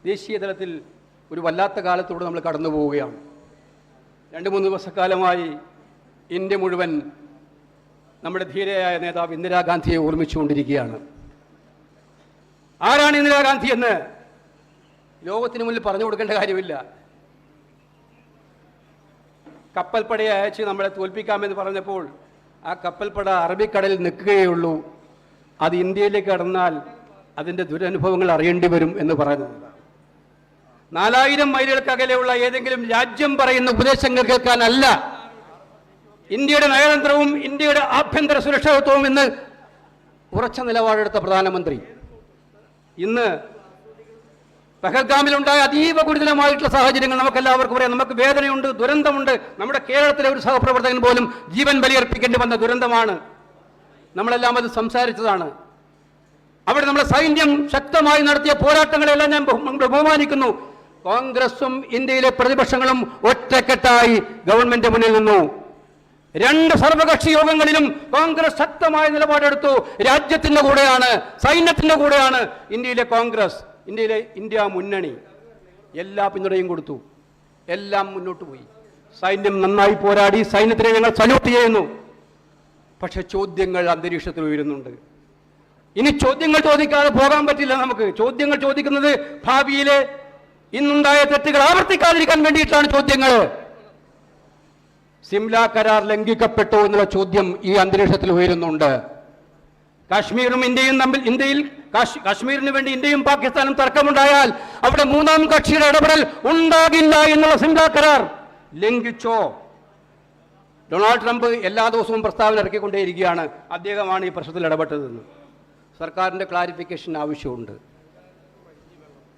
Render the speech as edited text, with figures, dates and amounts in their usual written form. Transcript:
ദേശീയ തലത്തിൽ ഒരു വല്ലാത്ത കാലത്തൂടെ നമ്മൾ കടന്നു പോവുകയാണ്. 2-3 ദിവസക്കാലമായി ഇന്ത്യ മുഴുവൻ നമ്മുടെ ധീരയായ നേതാവ് ഇന്ദിരാഗാന്ധിയെ ഓർമ്മിച്ചുകൊണ്ടിരിക്കുകയാണ്. ആരാണ് ഇന്ദിരാഗാന്ധി എന്ന് ലോകത്തിന് മുന്നിൽ പറഞ്ഞു കൊടുക്കേണ്ട കാര്യമില്ല. കപ്പൽപ്പടയെ അയച്ച് നമ്മളെ തോൽപ്പിക്കാമെന്ന് പറഞ്ഞപ്പോൾ ആ കപ്പൽപ്പട അറബിക്കടലിൽ നിൽക്കുകയുള്ളൂ, അത് ഇന്ത്യയിലേക്ക് കടന്നാൽ അതിൻ്റെ ദുരനുഭവങ്ങൾ അറിയേണ്ടി വരും എന്ന് പറയുന്നത്. 4000 മൈലുകൾക്കകലെയുള്ള ഏതെങ്കിലും രാജ്യം പറയുന്ന ഉപദേശങ്ങൾ കേൾക്കാനല്ല ഇന്ത്യയുടെ നയതന്ത്രവും ഇന്ത്യയുടെ ആഭ്യന്തര സുരക്ഷിതത്വവും എന്ന് ഉറച്ച നിലപാടെടുത്ത പ്രധാനമന്ത്രി ഇന്ന് പഹൽഗാമിലുണ്ടായ അതീവ ഗുരുതരമായിട്ടുള്ള സാഹചര്യങ്ങൾ നമുക്കെല്ലാവർക്കും പറയാം. നമുക്ക് വേദനയുണ്ട്, ദുരന്തമുണ്ട്. നമ്മുടെ കേരളത്തിലെ ഒരു സഹപ്രവർത്തകൻ പോലും ജീവൻ ബലിയർപ്പിക്കേണ്ടി വന്ന ദുരന്തമാണ്. നമ്മളെല്ലാം അത് സംസാരിച്ചതാണ്. അവിടെ നമ്മുടെ സൈന്യം ശക്തമായി നടത്തിയ പോരാട്ടങ്ങളെല്ലാം ഞാൻ ബഹുമാനിക്കുന്നു. കോൺഗ്രസും ഇന്ത്യയിലെ പ്രതിപക്ഷങ്ങളും ഒറ്റക്കെട്ടായി ഗവൺമെന്റ് മുന്നിൽ നിന്നു. 2 സർവകക്ഷി യോഗങ്ങളിലും കോൺഗ്രസ് ശക്തമായ നിലപാടെടുത്തു. രാജ്യത്തിന്റെ കൂടെയാണ്, സൈന്യത്തിന്റെ കൂടെയാണ് ഇന്ത്യയിലെ കോൺഗ്രസ്, ഇന്ത്യയിലെ ഇന്ത്യ മുന്നണി. എല്ലാ പിന്തുണയും കൊടുത്തു, എല്ലാം മുന്നോട്ട് പോയി. സൈന്യം നന്നായി പോരാടി, സൈന്യത്തിനെ ഞങ്ങൾ സല്യൂട്ട് ചെയ്യുന്നു. പക്ഷെ ചോദ്യങ്ങൾ അന്തരീക്ഷത്തിൽ ഉയരുന്നുണ്ട്. ഇനി ചോദ്യങ്ങൾ ചോദിക്കാതെ പോകാൻ പറ്റില്ല നമുക്ക്. ചോദ്യങ്ങൾ ചോദിക്കുന്നത് ഭാവിയിലെ ഇന്നുണ്ടായ തെറ്റുകൾ ആവർത്തിക്കാതിരിക്കാൻ വേണ്ടിയിട്ടാണ് ചോദ്യങ്ങൾ. സിംല കരാർ ലംഘിക്കപ്പെട്ടു എന്നുള്ള ചോദ്യം ഈ അന്തരീക്ഷത്തിൽ ഉയരുന്നുണ്ട്. കാശ്മീരും ഇന്ത്യയും തമ്മിൽ കാശ്മീരിന് വേണ്ടി ഇന്ത്യയും പാകിസ്ഥാനും തർക്കമുണ്ടായാൽ അവിടെ 3ാം കക്ഷിയുടെ ഇടപെടൽ ഉണ്ടാകില്ല എന്നുള്ള സിംല കരാർ ലംഘിച്ചോ? ഡൊണാൾഡ് ട്രംപ് എല്ലാ ദിവസവും പ്രസ്താവന ഇറക്കിക്കൊണ്ടേയിരിക്കുകയാണ് അദ്ദേഹമാണ് ഈ പ്രശ്നത്തിൽ ഇടപെട്ടതെന്ന്. സർക്കാരിൻ്റെ ക്ലാരിഫിക്കേഷൻ ആവശ്യമുണ്ട്.